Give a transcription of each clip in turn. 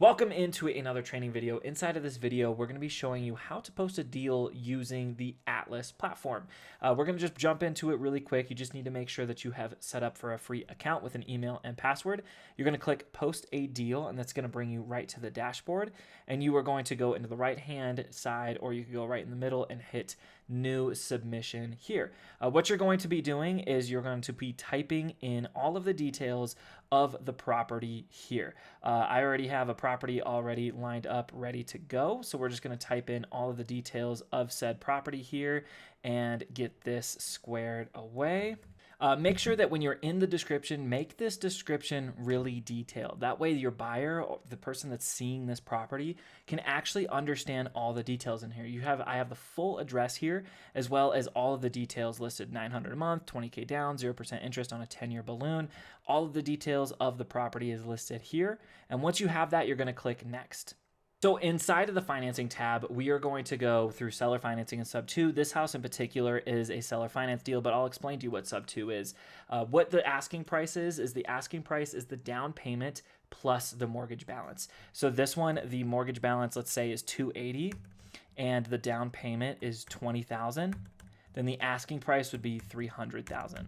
Welcome into another training video. Inside of this video, we're going to be showing you how to post a deal using the Atlas platform. We're going to just jump into it really quick. You just need to make sure that you have set up for a free account with an email and password. You're going to click post a deal, and that's going to bring you right to the dashboard. And you are going to go into the right hand side, or you can go right in the middle and hit new submission here. What you're going to be doing is you're going to be typing in all of the details of the property here. I already have a property already lined up, ready to go. So we're just going to type in all of the details of said property here and get this squared away. Make sure that when you're in the description, make this description really detailed. That way your buyer or the person that's seeing this property can actually understand all the details in here. I have the full address here, as well as all of the details listed: $900 a month, 20K down, 0% interest on a 10-year balloon. All of the details of the property is listed here. And once you have that, you're going to click next. So inside of the financing tab, we are going to go through seller financing and sub 2. This house in particular is a seller finance deal, but I'll explain to you what sub 2 is. What the asking price is the asking price is the down payment plus the mortgage balance. So this one, the mortgage balance, let's say, is $280 and the down payment is $20,000. Then the asking price would be $300,000.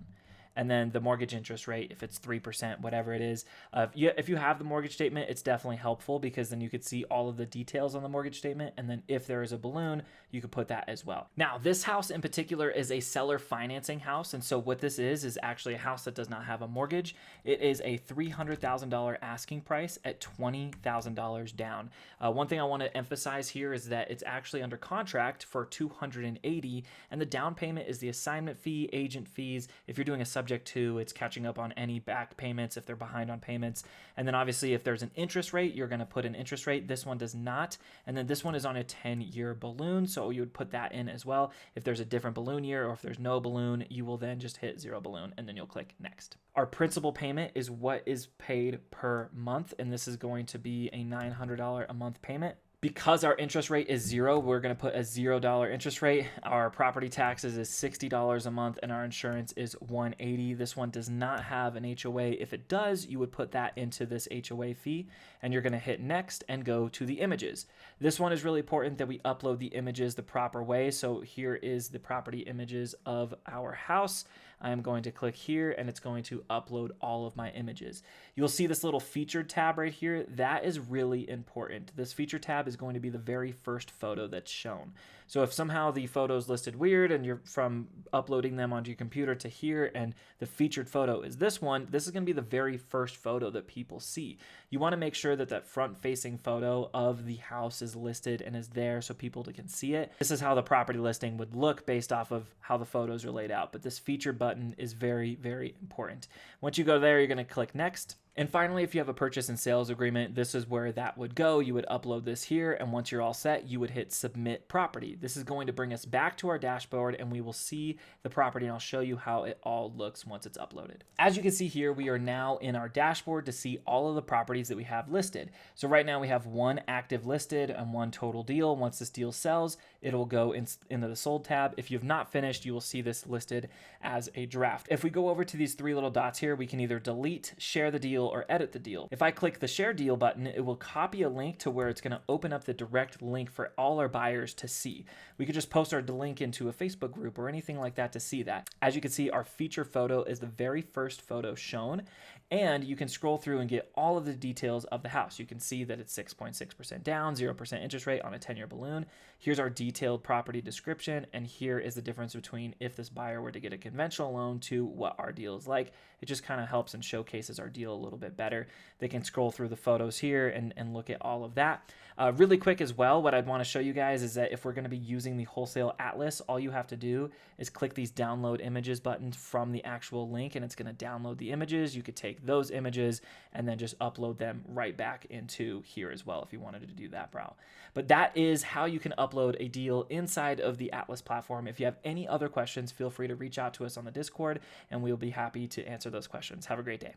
And then the mortgage interest rate, if it's 3%, whatever it is. If you have the mortgage statement, it's definitely helpful because then you could see all of the details on the mortgage statement. And then if there is a balloon, you could put that as well. Now, this house in particular is a seller financing house. And so what this is actually a house that does not have a mortgage. It is a $300,000 asking price at $20,000 down. One thing I want to emphasize here is that it's actually under contract for $280, and the down payment is the assignment fee, agent fees. If you're doing a subject to, it's catching up on any back payments if they're behind on payments. And then obviously if there's an interest rate, you're going to put an interest rate. This one does not. And then this one is on a 10-year balloon, so you would put that in as well. If there's a different balloon year or if there's no balloon, you will then just hit zero balloon and then you'll click next. Our principal payment is what is paid per month, and this is going to be a $900 a month payment. Because our interest rate is zero, we're going to put a $0 interest rate. Our property taxes is $60 a month, and our insurance is $180. This one does not have an HOA. If it does, you would put that into this HOA fee, and you're going to hit next and go to the images. This one is really important that we upload the images the proper way. So here is the property images of our house. I'm going to click here, and it's going to upload all of my images. You'll see this little featured tab right here. That is really important. This feature tab is going to be the very first photo that's shown. So if somehow the photo is listed weird and you're from uploading them onto your computer to here and the featured photo is this one, this is going to be the very first photo that people see. You want to make sure that that front facing photo of the house is listed and is there so people can see it. This is how the property listing would look based off of how the photos are laid out. But this feature button is very, very important. Once you go there, you're going to click next. And finally, if you have a purchase and sales agreement, this is where that would go. You would upload this here, and once you're all set, you would hit submit property. This is going to bring us back to our dashboard, and we will see the property, and I'll show you how it all looks once it's uploaded. As you can see here, we are now in our dashboard to see all of the properties that we have listed. So right now we have one active listed and one total deal. Once this deal sells, it'll go into the sold tab. If you have not finished, you will see this listed as a draft. If we go over to these three little dots here, we can either delete, share the deal, or edit the deal. If I click the share deal button, it will copy a link to where it's going to open up the direct link for all our buyers to see. We could just post our link into a Facebook group or anything like that to see that. As you can see, our feature photo is the very first photo shown, and you can scroll through and get all of the details of the house. You can see that it's 6.6% down, 0% interest rate on a 10-year balloon. Here's our detailed property description, and here is the difference between if this buyer were to get a conventional loan to what our deal is like. It just kind of helps and showcases our deal a little bit better. They can scroll through the photos here and look at all of that. Really quick as well, what I'd want to show you guys is that if we're going to be using the Wholesale Atlas, all you have to do is click these download images buttons from the actual link, and it's going to download the images. You could take those images and then just upload them right back into here as well if you wanted to do that, bro. But that is how you can upload a deal inside of the Atlas platform. If you have any other questions, feel free to reach out to us on the Discord, and we'll be happy to answer those questions. Have a great day.